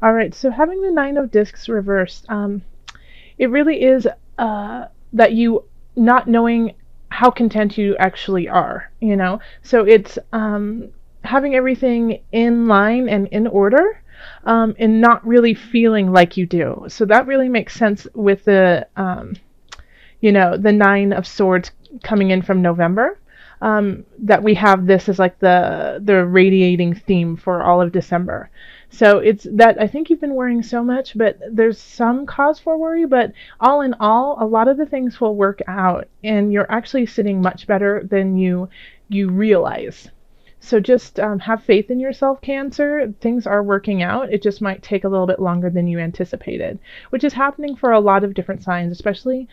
All right, so having the Nine of Discs reversed, it really is that you not knowing how content you actually are, you know? So it's having everything in line and in order, and not really feeling like you do. So that really makes sense with the Nine of Swords coming in from November. That we have this as like the radiating theme for all of December. So it's that I think you've been worrying so much, but there's some cause for worry, but all in all, a lot of the things will work out and you're actually sitting much better than you realize. So just have faith in yourself, Cancer. Things are working out. It just might take a little bit longer than you anticipated, which is happening for a lot of different signs, especially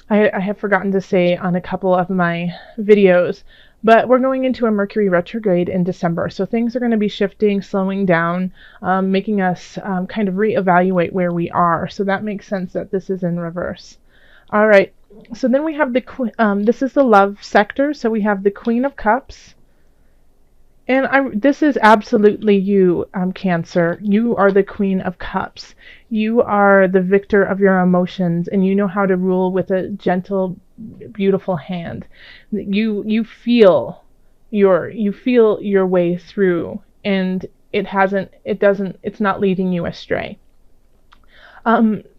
I have forgotten to say on a couple of my videos, but we're going into a Mercury retrograde in December. So things are going to be shifting, slowing down, making us kind of reevaluate where we are. So that makes sense that this is in reverse. All right. So then we have this is the love sector. So we have the Queen of Cups. And this is absolutely you, Cancer. You are the Queen of Cups. You are the victor of your emotions, and you know how to rule with a gentle, beautiful hand. You feel your way through, and it's not leading you astray.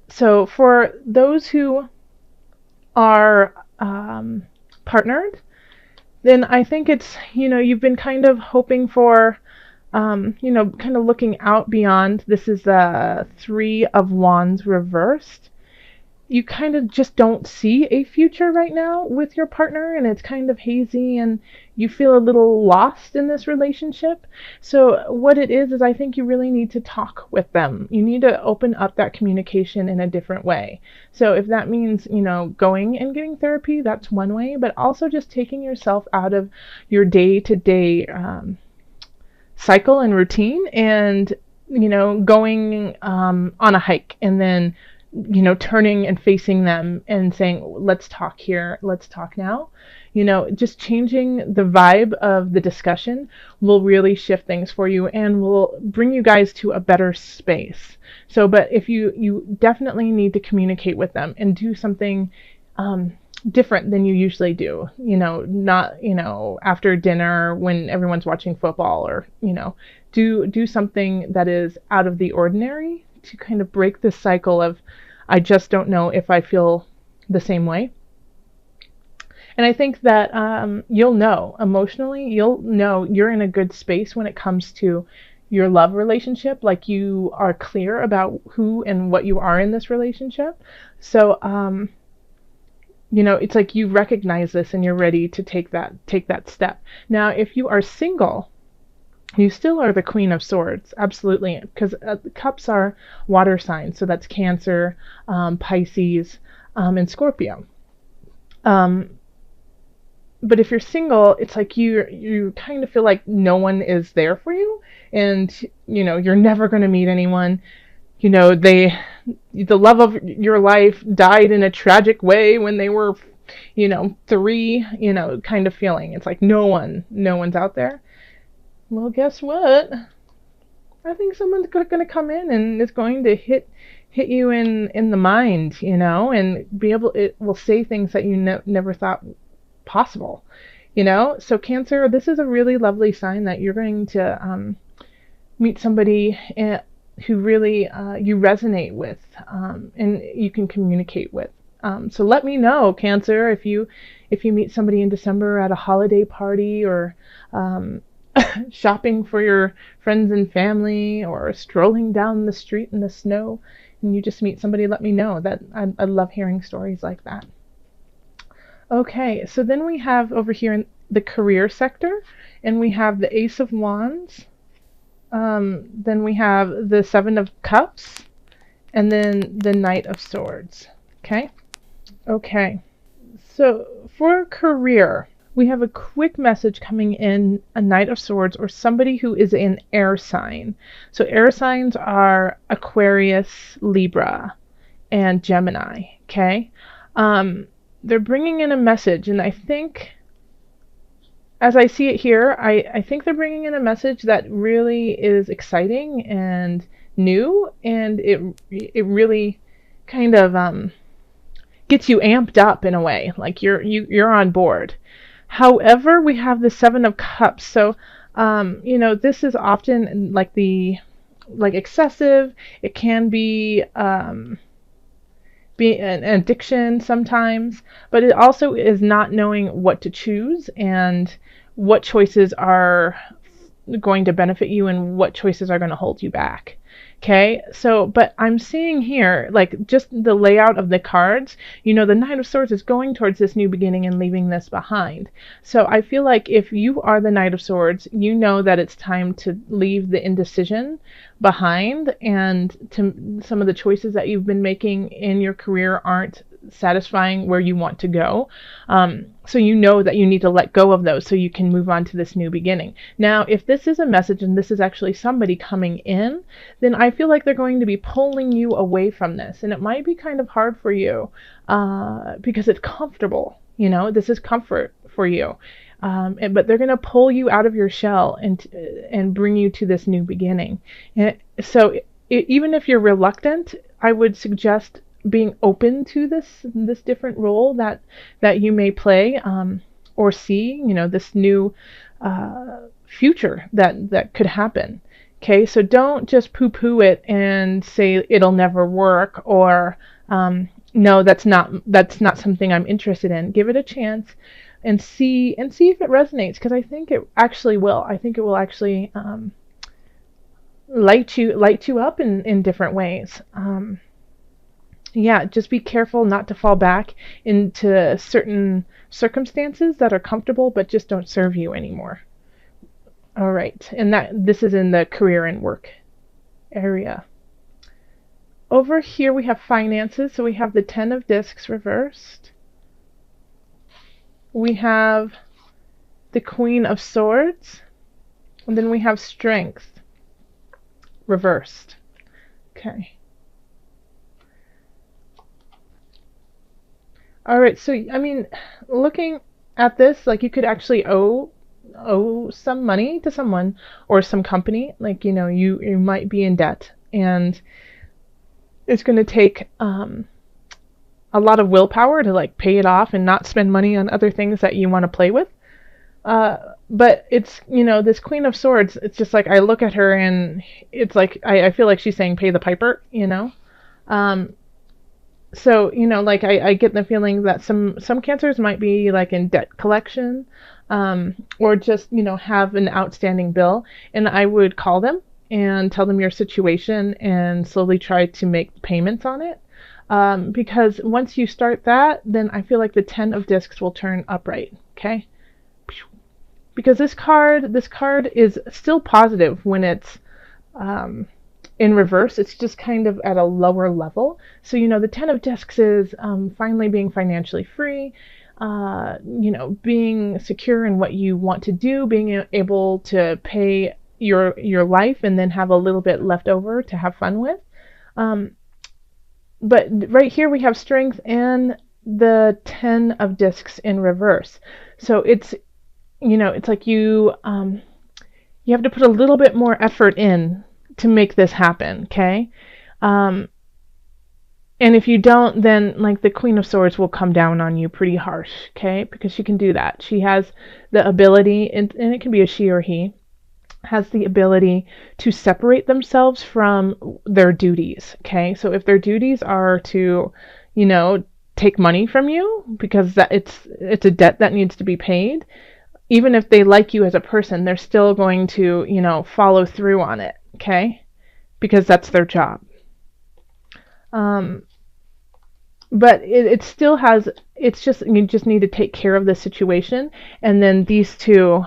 So for those who are partnered, then I think it's, you've been kind of hoping for, kind of looking out beyond. This is the Three of Wands reversed. You kind of just don't see a future right now with your partner, and it's kind of hazy, and you feel a little lost in this relationship. So what it is I think you really need to talk with them. You need to open up that communication in a different way. So if that means, going and getting therapy, that's one way, but also just taking yourself out of your day-to-day cycle and routine, and going on a hike, and then turning and facing them and saying, let's talk here, let's talk now. Just changing the vibe of the discussion will really shift things for you and will bring you guys to a better space. So, but if you definitely need to communicate with them and do something different than you usually do, not, after dinner when everyone's watching football, or, do something that is out of the ordinary to kind of break this cycle of, I just don't know if I feel the same way. And I think that you'll know emotionally, you'll know you're in a good space when it comes to your love relationship. Like, you are clear about who and what you are in this relationship. So, it's like you recognize this and you're ready to take that step. Now, if you are single, you still are the Queen of Swords, absolutely, because the cups are water signs, so that's Cancer, Pisces, and Scorpio. But if you're single, it's like you kind of feel like no one is there for you, and you're never going to meet anyone. The love of your life died in a tragic way when they were, 3, kind of feeling. It's like no one's out there. Well, guess what? I think someone's going to come in and it's going to hit you in the mind, and it will say things that you never thought possible, So Cancer, this is a really lovely sign that you're going to meet somebody who really you resonate with, and you can communicate with. So let me know, Cancer, if you meet somebody in December at a holiday party, or shopping for your friends and family, or strolling down the street in the snow, and you just meet somebody, let me know. That I love hearing stories like that. Okay, so then we have over here in the career sector, and we have the Ace of Wands, then we have the Seven of Cups, and then the Knight of Swords. Okay, so for career, we have a quick message coming in, a Knight of Swords, or somebody who is an air sign. So air signs are Aquarius, Libra, and Gemini, okay? They're bringing in a message, and I think, as I see it here, I think they're bringing in a message that really is exciting and new, and it really kind of gets you amped up in a way, like you're on board. However, we have the Seven of Cups, so this is often like excessive. It can be an addiction sometimes, but it also is not knowing what to choose and what choices are going to benefit you and what choices are going to hold you back. Okay, so, but I'm seeing here, like, just the layout of the cards, the Knight of Swords is going towards this new beginning and leaving this behind. So I feel like if you are the Knight of Swords, you know that it's time to leave the indecision behind, and to some of the choices that you've been making in your career aren't satisfying where you want to go. So you know that you need to let go of those so you can move on to this new beginning. Now, if this is a message and this is actually somebody coming in, then I feel like they're going to be pulling you away from this. And it might be kind of hard for you because it's comfortable. This is comfort for you. But they're going to pull you out of your shell and bring you to this new beginning. So even if you're reluctant, I would suggest being open to this different role that you may play, or see, this new future that could happen. Okay, so don't just poo-poo it and say it'll never work, or no, that's not something I'm interested in. Give it a chance and see if it resonates, because I think it actually will. I think it will actually light you up in different ways. Yeah, just be careful not to fall back into certain circumstances that are comfortable but just don't serve you anymore. All right, and this is in the career and work area. Over here we have finances, so we have the Ten of Discs reversed. We have the Queen of Swords, and then we have Strength reversed. Okay. All right, so I mean, looking at this, like, you could actually owe some money to someone or some company. Like, you might be in debt, and it's going to take a lot of willpower to like pay it off and not spend money on other things that you want to play with. But it's, this Queen of Swords, it's just like, I look at her and it's like, I feel like she's saying pay the piper. So, like, I get the feeling that some cancers might be like in debt collection, or just, have an outstanding bill, and I would call them and tell them your situation and slowly try to make payments on it. Because once you start that, then I feel like the Ten of Discs will turn upright. Okay. Because this card is still positive when it's, in reverse. It's just kind of at a lower level. So, the Ten of Discs is finally being financially free, being secure in what you want to do, being able to pay your life and then have a little bit left over to have fun with. But right here we have Strength and the Ten of Discs in reverse. So it's, it's like you have to put a little bit more effort in to make this happen, okay? And if you don't, then like the Queen of Swords will come down on you pretty harsh, okay? Because she can do that. She has the ability, and it can be a she or he, has the ability to separate themselves from their duties, okay? So if their duties are to, take money from you because it's a debt that needs to be paid, even if they like you as a person, they're still going to, follow through on it, okay? Because that's their job. But it still has, it's just, you just need to take care of the situation, and then these two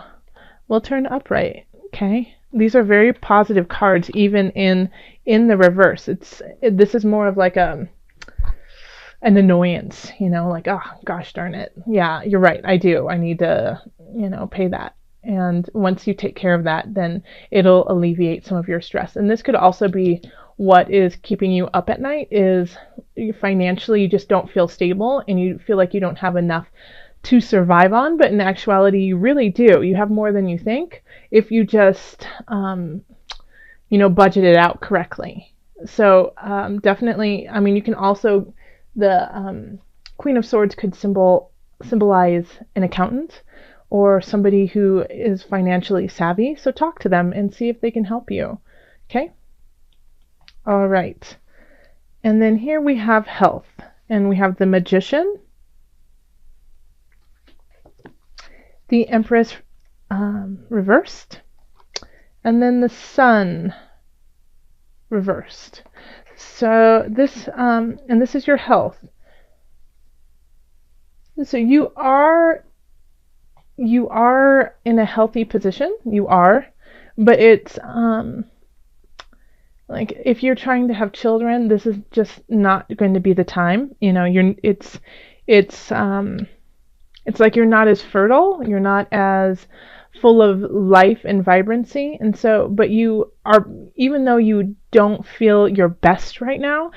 will turn upright, okay? These are very positive cards, even in the reverse. This is more of like an annoyance, like, oh, gosh darn it. Yeah, you're right. I need to, pay that. And once you take care of that, then it'll alleviate some of your stress. And this could also be what is keeping you up at night, is financially you just don't feel stable and you feel like you don't have enough to survive on, but in actuality you really do. You have more than you think if you just budget it out correctly. So definitely, I mean, you can also, the Queen of Swords could symbolize an accountant or somebody who is financially savvy. So talk to them and see if they can help you. Okay? All right. And then here we have health, and we have the Magician, the Empress reversed, and then the Sun reversed. So this, and this is your health. So you are in a healthy position. You are, but it's like if you're trying to have children, this is just not going to be the time. It's like you're not as fertile, you're not as full of life and vibrancy, and so, but you are, even though you don't feel your best right now,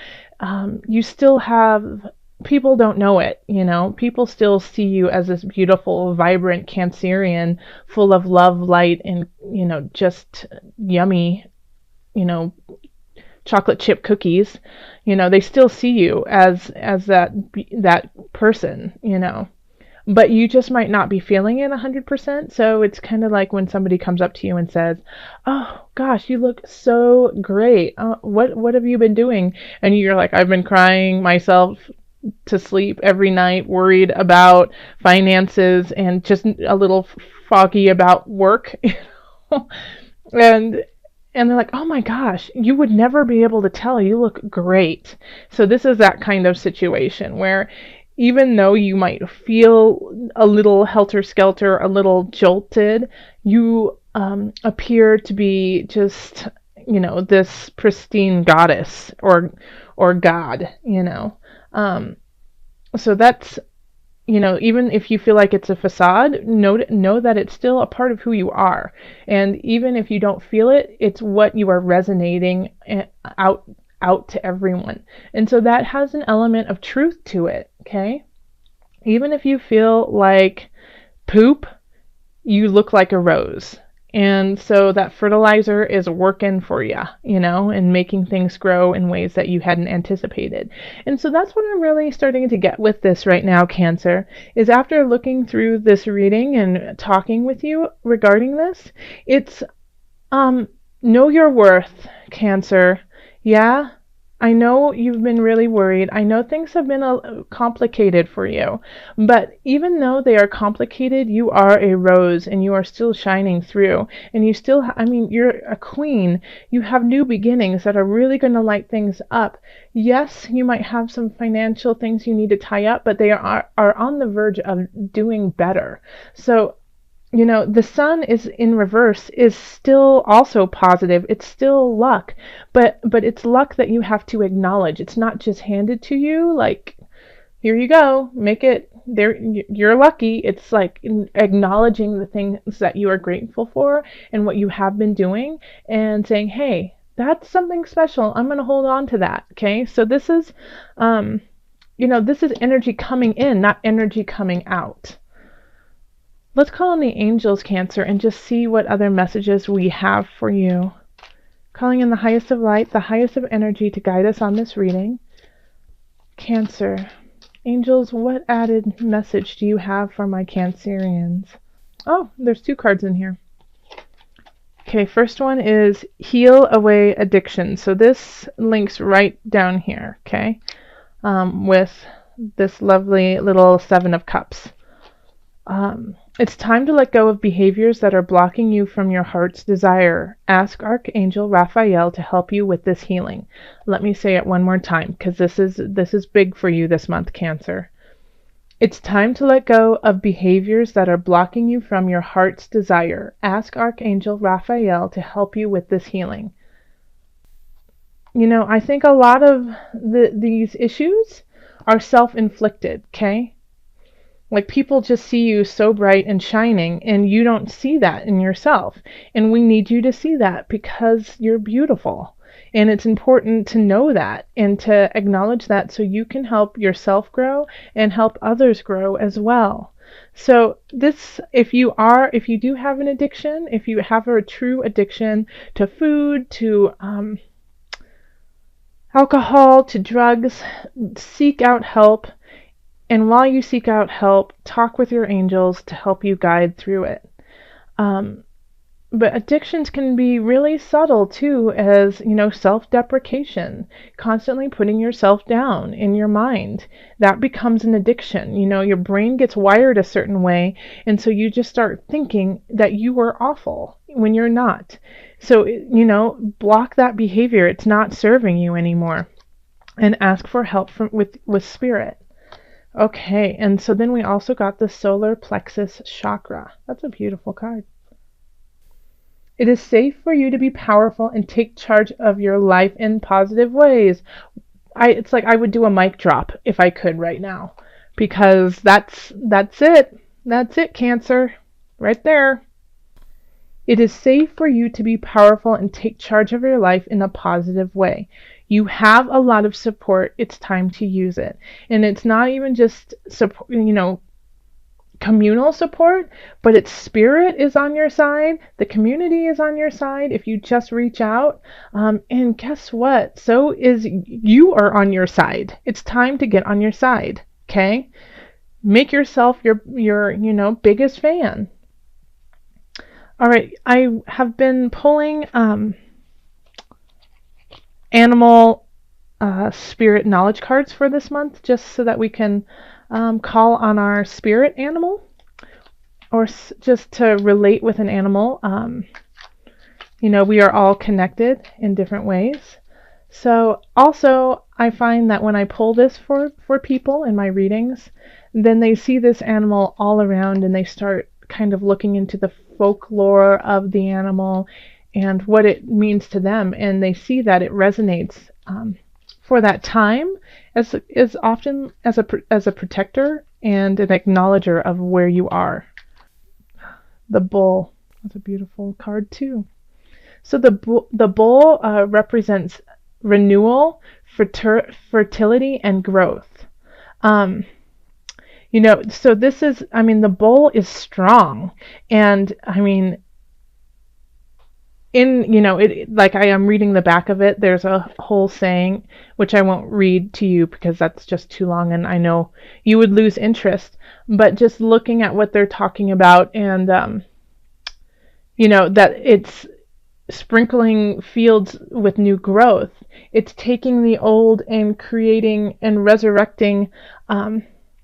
you still have, people don't know it, people still see you as this beautiful, vibrant Cancerian, full of love, light, and, just yummy, chocolate chip cookies. They still see you as that person, but you just might not be feeling it 100%. So it's kind of like when somebody comes up to you and says, "Oh gosh, you look so great. What have you been doing?" And you're like, "I've been crying myself to sleep every night, worried about finances and just a little foggy about work." and they're like, "Oh my gosh, you would never be able to tell. You look great." So this is that kind of situation where even though you might feel a little helter-skelter, a little jolted, you appear to be just, this pristine goddess or god, So that's, even if you feel like it's a facade, know that it's still a part of who you are. And even if you don't feel it, it's what you are resonating out to everyone. And so that has an element of truth to it, okay? Even if you feel like poop, you look like a rose. And so that fertilizer is working for you, and making things grow in ways that you hadn't anticipated. And so that's what I'm really starting to get with this right now, Cancer, is after looking through this reading and talking with you regarding this, it's know your worth, Cancer. Yeah, I know you've been really worried. I know things have been complicated for you. But even though they are complicated, you are a rose and you are still shining through. And you still, you're a queen. You have new beginnings that are really going to light things up. Yes, you might have some financial things you need to tie up, but they are on the verge of doing better. So, the sun is in reverse is still also positive. It's still luck, but it's luck that you have to acknowledge. It's not just handed to you like, here you go, make it there. You're lucky. It's like acknowledging the things that you are grateful for and what you have been doing and saying, hey, that's something special. I'm going to hold on to that. Okay. So this is, this is energy coming in, not energy coming out. Let's call on the angels, Cancer, and just see what other messages we have for you. Calling in the highest of light, the highest of energy to guide us on this reading. Cancer. Angels, what added message do you have for my Cancerians? Oh, there's 2 cards in here. Okay, first one is heal away addiction. So this links right down here, okay, with this lovely little 7 of Cups. It's time to let go of behaviors that are blocking you from your heart's desire. Ask Archangel Raphael to help you with this healing. Let me say it one more time, because this is big for you this month, Cancer. It's time to let go of behaviors that are blocking you from your heart's desire. Ask Archangel Raphael to help you with this healing. I think a lot of these issues are self-inflicted, okay? Like, people just see you so bright and shining, and you don't see that in yourself. And we need you to see that because you're beautiful. And it's important to know that and to acknowledge that so you can help yourself grow and help others grow as well. So if you do have an addiction, if you have a true addiction to food, to alcohol, to drugs, seek out help. And while you seek out help, talk with your angels to help you guide through it. Um, but addictions can be really subtle too, as self-deprecation, constantly putting yourself down in your mind. That becomes an addiction. Your brain gets wired a certain way, and so you just start thinking that you are awful when you're not. So, block that behavior. It's not serving you anymore. And ask for help with spirit. Okay, and so then we also got the solar plexus chakra. That's a beautiful card. It is safe for you to be powerful and take charge of your life in positive ways. It's like I would do a mic drop if I could right now, because that's it. That's it, Cancer. Right there. It is safe for you to be powerful and take charge of your life in a positive way. You have a lot of support. It's time to use it. And it's not even just support, communal support, but its spirit is on your side. The community is on your side if you just reach out. And guess what? So is you are on your side. It's time to get on your side. Okay? Make yourself your biggest fan. All right, I have been pulling animal spirit knowledge cards for this month, just so that we can call on our spirit animal, or just to relate with an animal. We are all connected in different ways. So also, I find that when I pull this for people in my readings, then they see this animal all around and they start kind of looking into the folklore of the animal and what it means to them, and they see that it resonates for that time as often as a protector and an acknowledger of where you are. The bull. That's a beautiful card too. So the bull represents renewal, fertility, and growth. So this is, the bull is strong, and like I am reading the back of it, there's a whole saying, which I won't read to you because that's just too long and I know you would lose interest, but just looking at what they're talking about, and that it's sprinkling fields with new growth. It's taking the old and creating and resurrecting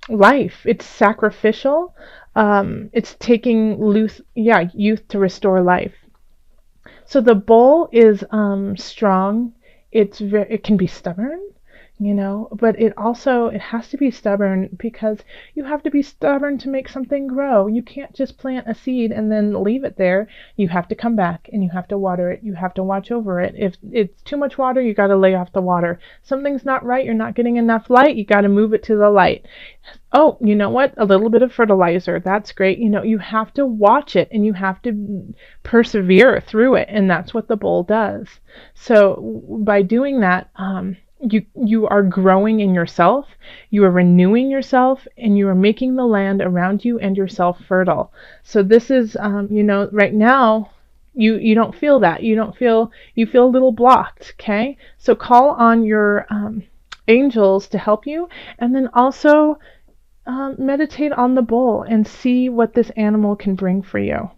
life. It's sacrificial. It's taking youth to restore life. So the bull is strong. It can be stubborn, but it has to be stubborn because you have to be stubborn to make something grow. You can't just plant a seed and then leave it there. You have to come back and you have to water it. You have to watch over it. If it's too much water, you got to lay off the water. Something's not right. You're not getting enough light. You got to move it to the light. Oh, you know what? A little bit of fertilizer. That's great. You have to watch it and you have to persevere through it. And that's what the bull does. So by doing that, you are growing in yourself, you are renewing yourself, and you are making the land around you and yourself fertile. So this is, right now, you don't feel that. You feel a little blocked, okay? So call on your angels to help you, and then also meditate on the bull and see what this animal can bring for you.